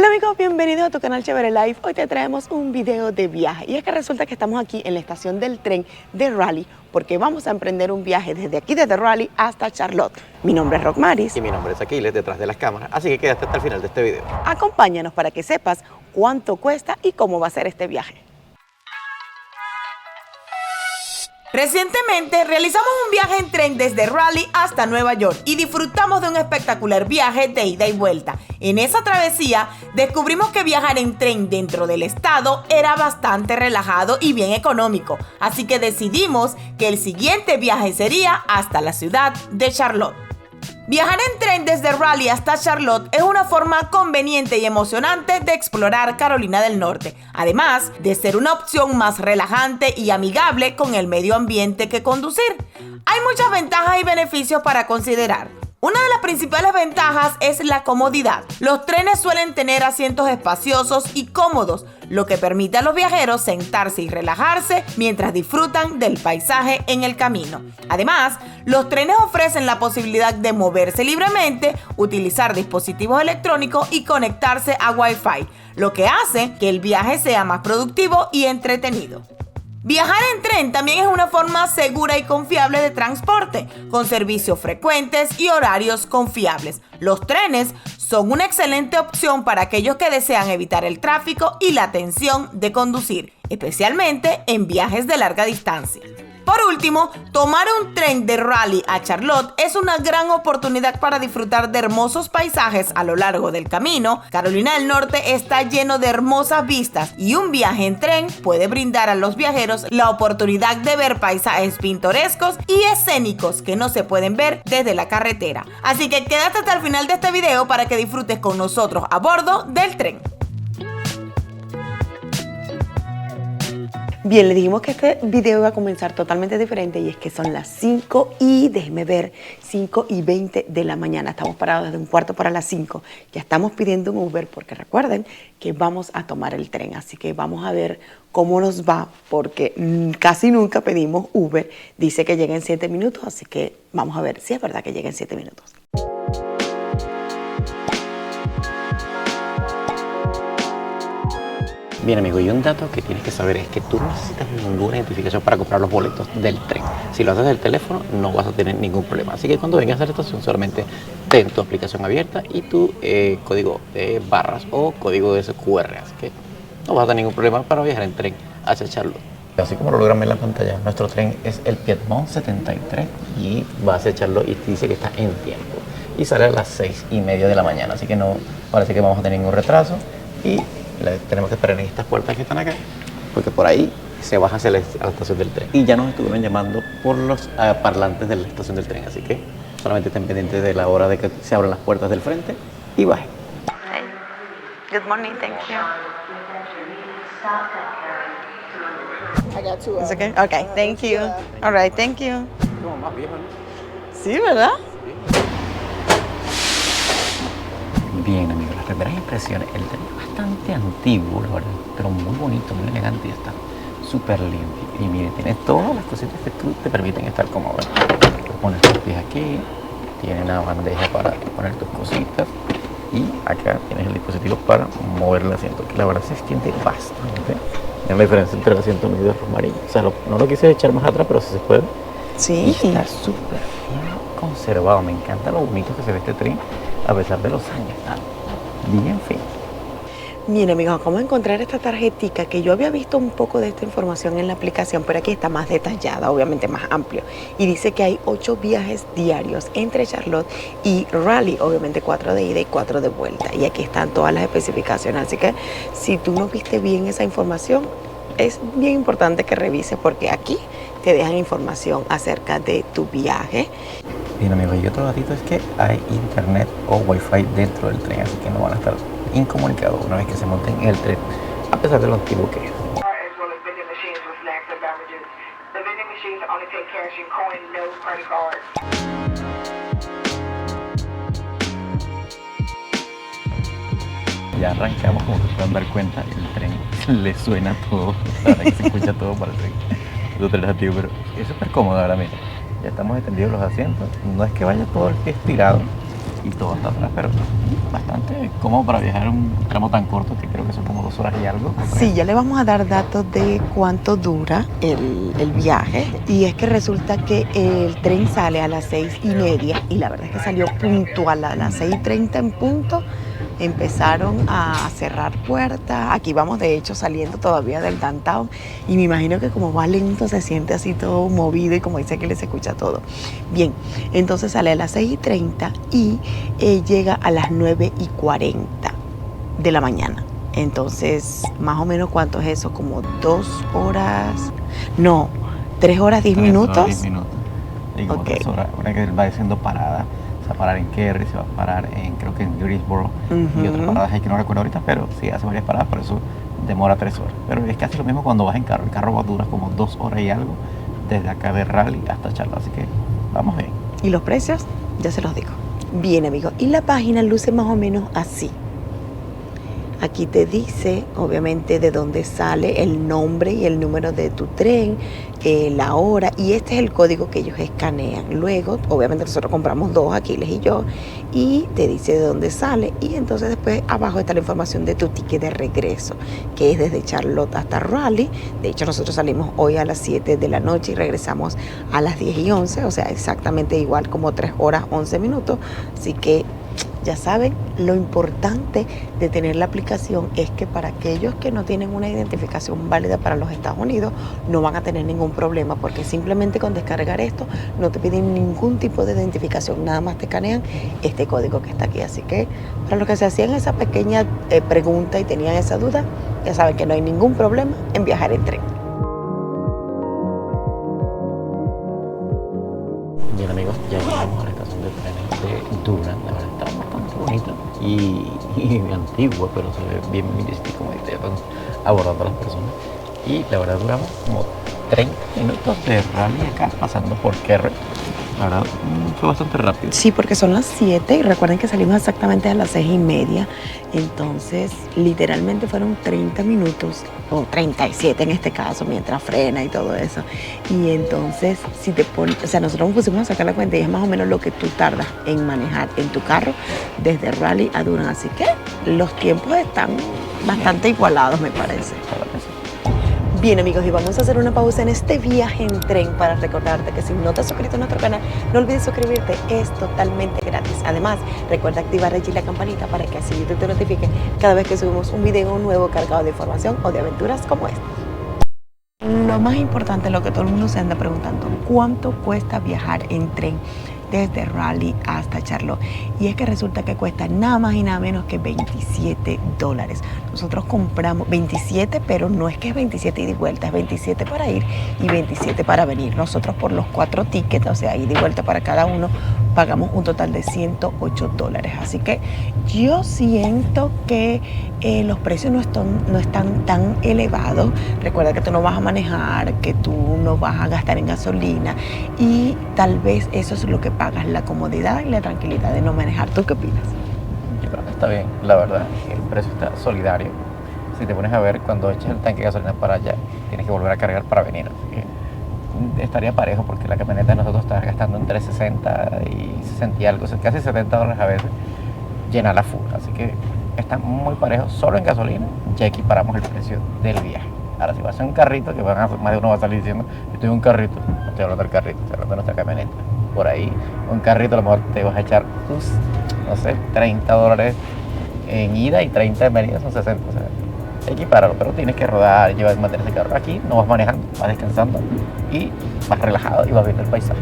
Hola amigos, bienvenidos a tu canal Chévere Life. Hoy te traemos un video de viaje y es que resulta que estamos aquí en la estación del tren de Raleigh porque vamos a emprender un viaje desde aquí, desde Raleigh hasta Charlotte. Mi nombre es Rockmaris. Y mi nombre es Aquiles, detrás de las cámaras, así que quédate hasta el final de este video. Acompáñanos para que sepas cuánto cuesta y cómo va a ser este viaje. Recientemente realizamos un viaje en tren desde Raleigh hasta Nueva York y disfrutamos de un espectacular viaje de ida y vuelta. En esa travesía descubrimos que viajar en tren dentro del estado era bastante relajado y bien económico, así que decidimos que el siguiente viaje sería hasta la ciudad de Charlotte. Viajar en tren desde Raleigh hasta Charlotte es una forma conveniente y emocionante de explorar Carolina del Norte, además de ser una opción más relajante y amigable con el medio ambiente que conducir. Hay muchas ventajas y beneficios para considerar. Una de las principales ventajas es la comodidad. Los trenes suelen tener asientos espaciosos y cómodos, lo que permite a los viajeros sentarse y relajarse mientras disfrutan del paisaje en el camino. Además, los trenes ofrecen la posibilidad de moverse libremente, utilizar dispositivos electrónicos y conectarse a Wi-Fi, lo que hace que el viaje sea más productivo y entretenido. Viajar en tren también es una forma segura y confiable de transporte, con servicios frecuentes y horarios confiables. Los trenes son una excelente opción para aquellos que desean evitar el tráfico y la tensión de conducir, especialmente en viajes de larga distancia. Por último, tomar un tren de Raleigh a Charlotte es una gran oportunidad para disfrutar de hermosos paisajes a lo largo del camino. Carolina del Norte está lleno de hermosas vistas y un viaje en tren puede brindar a los viajeros la oportunidad de ver paisajes pintorescos y escénicos que no se pueden ver desde la carretera. Así que quédate hasta el final de este video para que disfrutes con nosotros a bordo del tren. Bien, le dijimos que este video iba a comenzar totalmente diferente y es que son las 5 y, déjeme ver, 5:20 de la mañana. Estamos parados desde un cuarto para las 5. Ya estamos pidiendo un Uber porque recuerden que vamos a tomar el tren. Así que vamos a ver cómo nos va porque casi nunca pedimos Uber. Dice que llega en 7 minutos, así que vamos a ver si es verdad que llega en 7 minutos. Bien amigo, y un dato que tienes que saber es que tú no necesitas ninguna identificación para comprar los boletos del tren. Si lo haces del teléfono no vas a tener ningún problema. Así que cuando vengas a la estación solamente ten tu aplicación abierta y tu código de barras o código de QR. Así que no vas a tener ningún problema para viajar en tren hacia Charlotte. Así como lo logran ver en la pantalla, nuestro tren es el Piedmont 73 y va hacia Charlotte y dice que está en tiempo. Y sale a las 6:30 de la mañana, así que no parece que vamos a tener ningún retraso. Y tenemos que esperar en estas puertas que están acá, porque por ahí se baja hacia la estación del tren. Y ya nos estuvieron llamando por los parlantes de la estación del tren, así que solamente estén pendientes de la hora de que se abran las puertas del frente y bajen. Hey. Good morning, thank you. I got two. It's okay? Okay, thank you. All right, thank you. Como más viejo, ¿no? Sí, ¿verdad? Bien amigos, las primeras impresiones, el tren es bastante antiguo, la verdad, pero muy bonito, muy elegante y está súper limpio. Y mire, tiene todas las cositas que te permiten estar cómodo. Pones tus pies aquí, tiene una bandeja para poner tus cositas y acá tienes el dispositivo para mover el asiento, que la verdad se extiende bastante. Es la diferencia entre el asiento mío y el amarillo. O sea, no lo quise echar más atrás, pero sí se puede. Sí. Y está súper bien conservado. Me encanta lo bonito que se ve este tren, a pesar de los años. Está bien fino. Miren amigos, acabamos de encontrar esta tarjetita que yo había visto un poco de esta información en la aplicación, pero aquí está más detallada, obviamente más amplio. Y dice que hay 8 viajes diarios entre Charlotte y Raleigh, obviamente 4 de ida y 4 de vuelta. Y aquí están todas las especificaciones, así que si tú no viste bien esa información, es bien importante que revises porque aquí te dejan información acerca de tu viaje. Bien amigos, y otro datito es que hay internet o wifi dentro del tren, así que no van a estar incomunicados una vez que se monten en el tren, a pesar de lo antiguo que es. Ya arrancamos, como se pueden dar cuenta, el tren le suena todo, ahora que se escucha todo para el tren. Es un tren antiguo, pero es súper cómodo ahora mismo. Ya estamos extendidos los asientos, no es que vaya todo el pie estirado, y todo hasta atrás, pero bastante cómodo para viajar un tramo tan corto, que creo que son como 2 horas y algo. Sí, ya le vamos a dar datos de cuánto dura el viaje. Y es que resulta que el tren sale a las 6:30 y la verdad es que salió puntual a las 6:30 en punto. Empezaron a cerrar puertas. Aquí vamos de hecho saliendo todavía del downtown y me imagino que como va lento se siente así todo movido y como dice que les escucha todo. Bien, entonces sale a las 6:30 y llega a las 9:40 de la mañana. Entonces, más o menos, ¿cuánto es eso? Como 2 horas, no, 3 horas 10 minutos. 10 minutos. Y como Okay. 3 horas, ahora que va haciendo paradas, se va a parar en Kerry, se va a parar en, creo que en Greensboro, y otras paradas ahí que no recuerdo ahorita, pero sí hace varias paradas, por eso demora 3 horas. Pero es casi lo mismo cuando vas en carro, el carro dura como 2 horas y algo, desde acá de Raleigh hasta Charlotte, así que vamos bien. ¿Y los precios? Ya se los digo. Bien, amigos, y la página luce más o menos así. Aquí te dice, obviamente, de dónde sale, el nombre y el número de tu tren, la hora, y este es el código que ellos escanean. Luego, obviamente, nosotros compramos 2, Aquiles y yo, y te dice de dónde sale. Y entonces después abajo está la información de tu ticket de regreso, que es desde Charlotte hasta Raleigh. De hecho, nosotros salimos hoy a las 7 de la noche y regresamos a las 10:11, o sea, exactamente igual como 3 horas 11 minutos. Así que ya saben, lo importante de tener la aplicación es que para aquellos que no tienen una identificación válida para los Estados Unidos no van a tener ningún problema, porque simplemente con descargar esto no te piden ningún tipo de identificación, nada más te escanean este código que está aquí. Así que para los que se hacían esa pequeña pregunta y tenían esa duda, ya saben que no hay ningún problema en viajar en tren. Bien, amigos, ya llegamos a la estación de trenes de Durham. La verdad está bastante bonita y antigua, pero se ve bien mística, como dice, abordando a las personas. Y la verdad duramos como 30 minutos de Raleigh acá, pasando por Kerry. La verdad fue bastante rápido. Sí, porque son las 7 y recuerden que salimos exactamente a las 6:30. Entonces, literalmente fueron 30 minutos, o 37 en este caso, mientras frena y todo eso. Y entonces, si te pones, o sea, nosotros nos pusimos a sacar la cuenta y es más o menos lo que tú tardas en manejar en tu carro desde Raleigh a Durham. Así que los tiempos están bastante igualados, me parece. Bien, amigos, y vamos a hacer una pausa en este viaje en tren para recordarte que si no te has suscrito a nuestro canal, no olvides suscribirte, es totalmente gratis. Además, recuerda activar allí la campanita para que así YouTube te notifique cada vez que subimos un video nuevo cargado de información o de aventuras como esta. Lo más importante, lo que todo el mundo se anda preguntando, ¿cuánto cuesta viajar en tren desde Raleigh hasta Charlotte? Y es que resulta que cuesta nada más y nada menos que $27. Nosotros compramos 27, pero no es que es 27 ida y vuelta, es 27 para ir y 27 para venir. Nosotros por los 4 tickets, o sea, ida y vuelta para cada uno, pagamos un total de $108. Así que yo siento que los precios no están tan elevados. Recuerda que tú no vas a manejar, que tú no vas a gastar en gasolina y tal vez eso es lo que pagas, la comodidad y la tranquilidad de no manejar. ¿Tú qué opinas? Yo creo que está bien, la verdad, el precio está solidario. Si te pones a ver, cuando echas el tanque de gasolina para allá, tienes que volver a cargar para venir. Así que estaría parejo, porque la camioneta de nosotros está gastando entre 60 y 60 y algo, o sea, casi $70 a veces, llena la full. Así que está muy parejo, solo en gasolina ya equiparamos el precio del viaje. Ahora, si vas en un carrito, que más de uno va a salir diciendo, yo estoy en un carrito, no estoy hablando del carrito, estoy hablando de nuestra camioneta. Por ahí, un carrito a lo mejor te vas a echar, no sé, $30 en ida y 30 en venida, son 60. O sea, equipáralo, pero tienes que rodar y llevar mantener ese carro. Aquí no vas manejando, vas descansando y vas relajado y vas viendo el paisaje.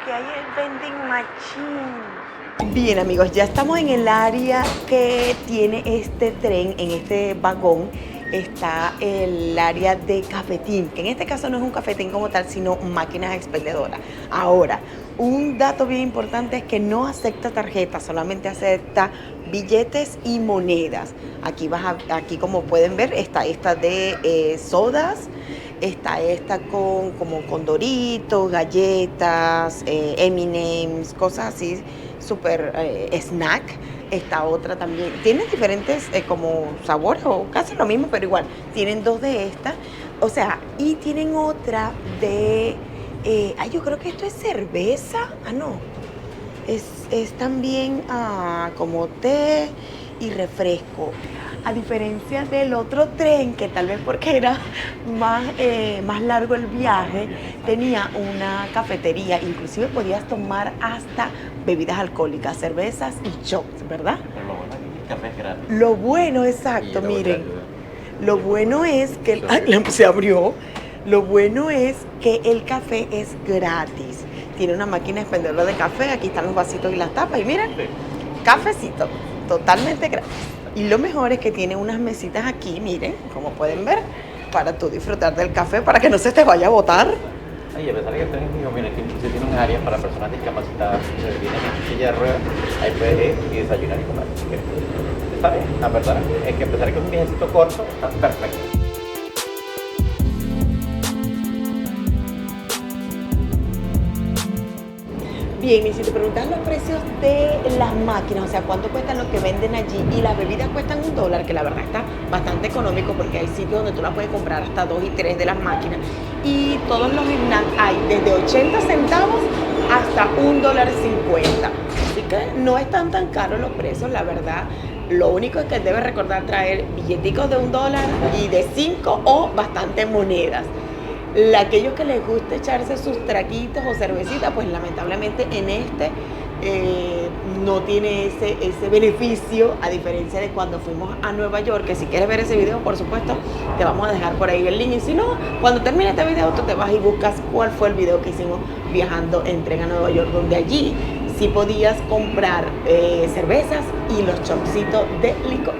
Que hay es vending machine. Bien, amigos, ya estamos en el área que tiene este tren. En este vagón está el área de cafetín, que en este caso no es un cafetín como tal, sino máquinas expendedoras. Ahora, un dato bien importante es que no acepta tarjetas, solamente acepta billetes y monedas. Aquí como pueden ver, está esta de sodas, Está esta con Doritos, galletas, M&M's, cosas así, súper snack. Esta otra también. Tienen diferentes como sabores o casi lo mismo, pero igual. Tienen 2 de estas. O sea, y tienen otra de... yo creo que esto es cerveza. No. Es también como té y refresco. A diferencia del otro tren, que tal vez porque era más largo el viaje, tenía una cafetería, inclusive podías tomar hasta bebidas alcohólicas, cervezas y shots, ¿verdad? Pero lo bueno es que el café es gratis. Lo bueno, exacto, miren, lo bueno es que se abrió, lo bueno es que el café es gratis. Tiene una máquina expendedora de café, aquí están los vasitos y las tapas, y miren, cafecito, totalmente gratis. Y lo mejor es que tiene unas mesitas aquí, miren, como pueden ver, para tú disfrutar del café, para que no se te vaya a botar. Ay, a pesar de que el tren es mío, mira, que incluso tiene un área para personas discapacitadas, que vienen en silla de ruedas, ahí puedes ir y desayunar y comer. Así que está bien, la verdad es que a pesar de que es un viajecito corto, está perfecto. Bien, y si te preguntas los precios de las máquinas, o sea, cuánto cuestan lo que venden allí, y las bebidas cuestan $1, que la verdad está bastante económico porque hay sitios donde tú las puedes comprar hasta 2 y 3 de las máquinas, y todos los snacks hay desde 80 centavos hasta $1.50. Así que no están tan caros los precios, la verdad. Lo único es que debes recordar traer billeticos de $1 y de 5 o bastantes monedas. Aquellos que les gusta echarse sus traguitos o cervecitas, pues lamentablemente en no tiene ese beneficio, a diferencia de cuando fuimos a Nueva York, que si quieres ver ese video, por supuesto, te vamos a dejar por ahí el link, y si no, cuando termine este video, tú te vas y buscas cuál fue el video que hicimos viajando en tren a Nueva York, donde allí sí podías comprar cervezas y los chopsitos de licor.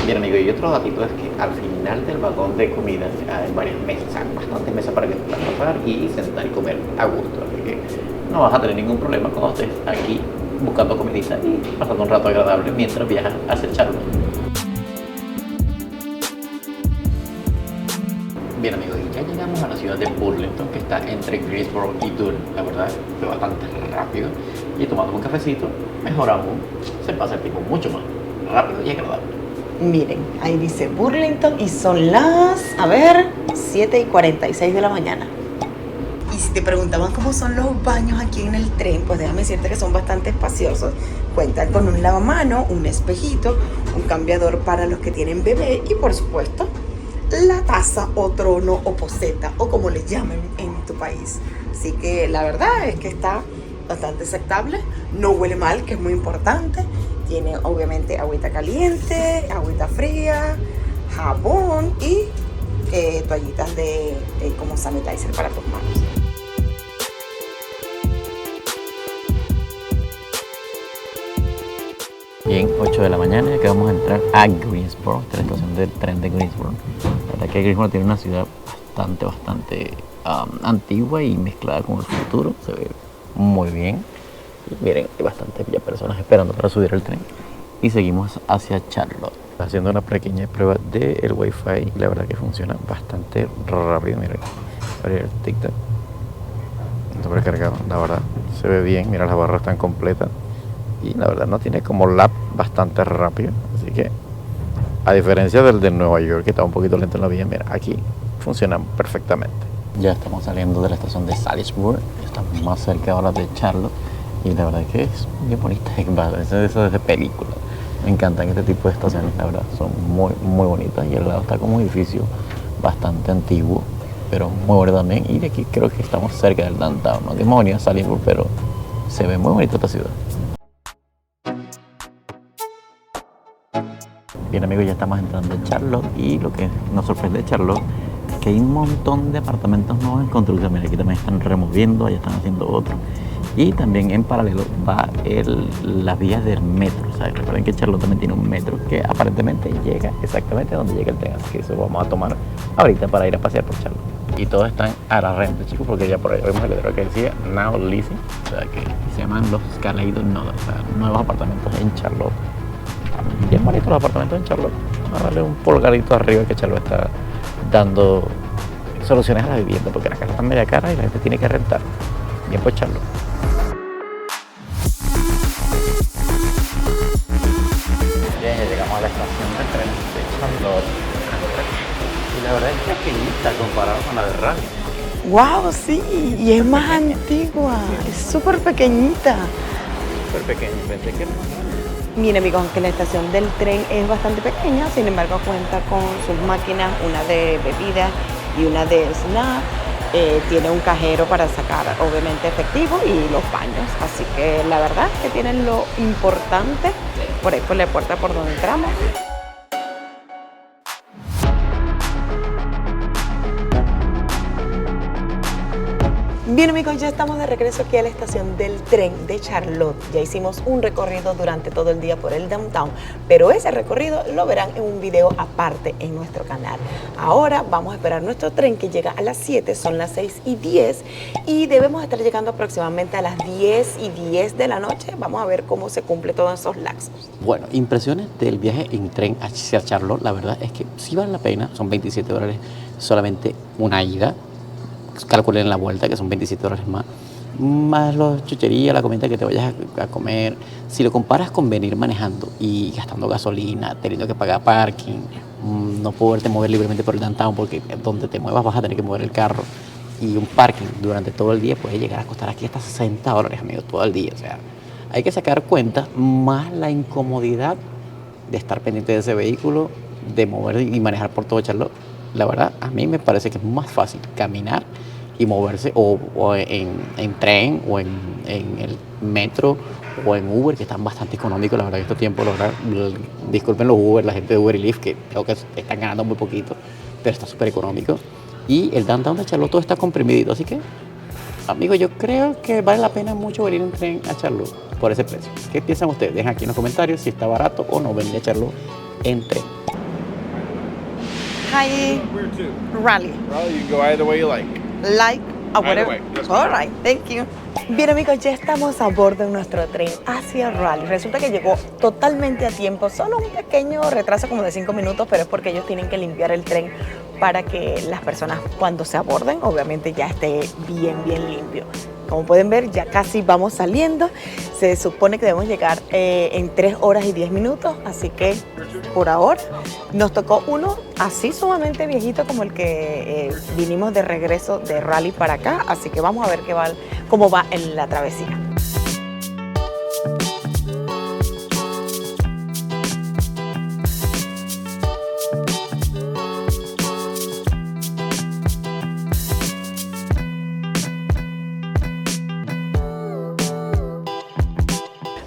Bien, amigo, y otro datito es que al final del vagón de comida hay varias mesas, bastantes mesas para que te puedas pasar y sentar y comer a gusto. Así que no vas a tener ningún problema cuando estés aquí buscando comidita y pasando un rato agradable mientras viajas hacia Charlotte. Bien, amigos, y ya llegamos a la ciudad de Burlington, que está entre Greensboro y Durham. La verdad fue bastante rápido, y tomando un cafecito, mejor aún, se pasa el tiempo mucho más rápido y agradable. Miren, ahí dice Burlington y son las, 7:46 de la mañana. Y si te preguntaban cómo son los baños aquí en el tren, pues déjame decirte que son bastante espaciosos. Cuentan con un lavamano, un espejito, un cambiador para los que tienen bebé y, por supuesto, la taza o trono o poseta o como les llamen en tu país. Así que la verdad es que está bastante aceptable, no huele mal, que es muy importante. Tiene obviamente agüita caliente, agüita fría, jabón y toallitas como sanitizer para tus manos. Bien, 8 de la mañana, y que vamos a entrar a Greensboro, esta es la estación del tren de Greensboro. La verdad que Greensboro tiene una ciudad bastante antigua y mezclada con el futuro, se ve muy bien. Y miren, hay bastantes ya personas esperando para subir el tren. Y seguimos hacia Charlotte, haciendo una pequeña prueba del Wi-Fi. La verdad que funciona bastante rápido. Miren, abrir el TikTok. Sobrecargado, la verdad, se ve bien. Mira, las barras están completas. Y la verdad no tiene como lag bastante rápido. Así que, a diferencia del de Nueva York, que estaba un poquito lento en la vía, mira, aquí funciona perfectamente. Ya estamos saliendo de la estación de Salisbury. Estamos más cerca ahora de Charlotte. Y la verdad que es bien bonita, eso es de película. Me encantan este tipo de estaciones, la verdad, son muy bonitas. Y al lado está como un edificio bastante antiguo, pero muy bonito también. Y de aquí creo que estamos cerca del downtown, no hemos venido a Salisbury, pero se ve muy bonita esta ciudad. Bien, amigos, ya estamos entrando en Charlotte, y lo que nos sorprende de Charlotte es que hay un montón de apartamentos nuevos en construcción. Mira, aquí también están removiendo, allá están haciendo otro. Y también en paralelo va las vías del metro. O sea, recuerden que Charlotte también tiene un metro que aparentemente llega exactamente donde llega el tren. Así que eso vamos a tomar ahorita para ir a pasear por Charlotte. Y todos están a la renta, chicos, porque ya por ahí vemos el letrero que decía Now Leasing. O sea, que se llaman los Caleido Noda, o sea, nuevos apartamentos en Charlotte. Están bien bonitos los apartamentos en Charlotte. Vamos a darle un pulgarito arriba, que Charlotte está dando soluciones a la vivienda, porque las casas están media caras y la gente tiene que rentar. Bien por Charlotte. Llegamos a la estación de tren de Charlotte. Y la verdad es pequeñita comparado con la de Raleigh. ¡Wow! Sí, y es más antigua, es súper pequeñita. Súper pequeña, pensé que no. Miren amigos, aunque la estación del tren es bastante pequeña, sin embargo cuenta con sus máquinas, una de bebidas y una de snack. Tiene un cajero para sacar obviamente efectivo y los baños. Así que la verdad es que tienen lo importante por ahí por la puerta por donde entramos. Bien amigos, ya estamos de regreso aquí a la estación del tren de Charlotte. Ya hicimos un recorrido durante todo el día por el downtown, pero ese recorrido lo verán en un video aparte en nuestro canal. Ahora vamos a esperar nuestro tren que llega a las 7, son las 6:10 y debemos estar llegando aproximadamente a las 10:10 de la noche. Vamos a ver cómo se cumple todos esos lapsos. Bueno, impresiones del viaje en tren hacia Charlotte, la verdad es que sí vale la pena, son $27 solamente una ida. Calculen la vuelta, que son $27 más los chucherías, la comida que te vayas a comer. Si lo comparas con venir manejando y gastando gasolina, teniendo que pagar parking, no poderte mover libremente por el downtown porque donde te muevas vas a tener que mover el carro, y un parking durante todo el día puede llegar a costar aquí hasta $60, amigos, todo el día. O sea, hay que sacar cuentas, más la incomodidad de estar pendiente de ese vehículo, de mover y manejar por todo Charlotte. La verdad, a mí me parece que es más fácil caminar y moverse o en tren o en el metro o en Uber, que están bastante económicos. La verdad que estos tiempos, disculpen los Uber, la gente de Uber y Lyft, que creo que están ganando muy poquito, pero está súper económico. Y el downtown de Charlotte todo está comprimidito, así que, amigos, yo creo que vale la pena mucho venir en tren a Charlotte por ese precio. ¿Qué piensan ustedes? Dejen aquí en los comentarios si está barato o no venir a Charlotte en tren. Hi, Where to? Raleigh. Well, you can go either way you like. Like a Either whatever. way, just All right, thank you. Bien amigos, ya estamos a bordo de nuestro tren hacia Raleigh. Resulta que llegó totalmente a tiempo, solo un pequeño retraso como de 5 minutos, pero es porque ellos tienen que limpiar el tren para que las personas cuando se aborden, obviamente ya esté bien limpio. Como pueden ver, ya casi vamos saliendo. Se supone que debemos llegar en 3 horas y 10 minutos, así que por ahora nos tocó uno así sumamente viejito como el que vinimos de regreso de Raleigh para acá, así que vamos a ver cómo va en la travesía.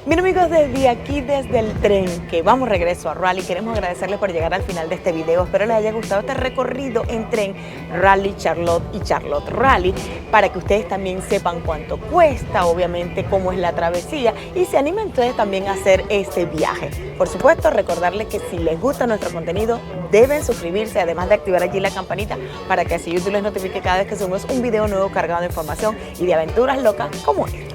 Bien amigos, desde aquí, desde el tren que vamos regreso a Raleigh, queremos agradecerles por llegar al final de este video. Espero les haya gustado este recorrido en tren Raleigh, Charlotte y Charlotte Raleigh, para que ustedes también sepan cuánto cuesta, obviamente cómo es la travesía y se animen ustedes también a hacer este viaje. Por supuesto, recordarles que si les gusta nuestro contenido, deben suscribirse, además de activar allí la campanita para que así YouTube les notifique cada vez que subimos un video nuevo cargado de información y de aventuras locas como esta.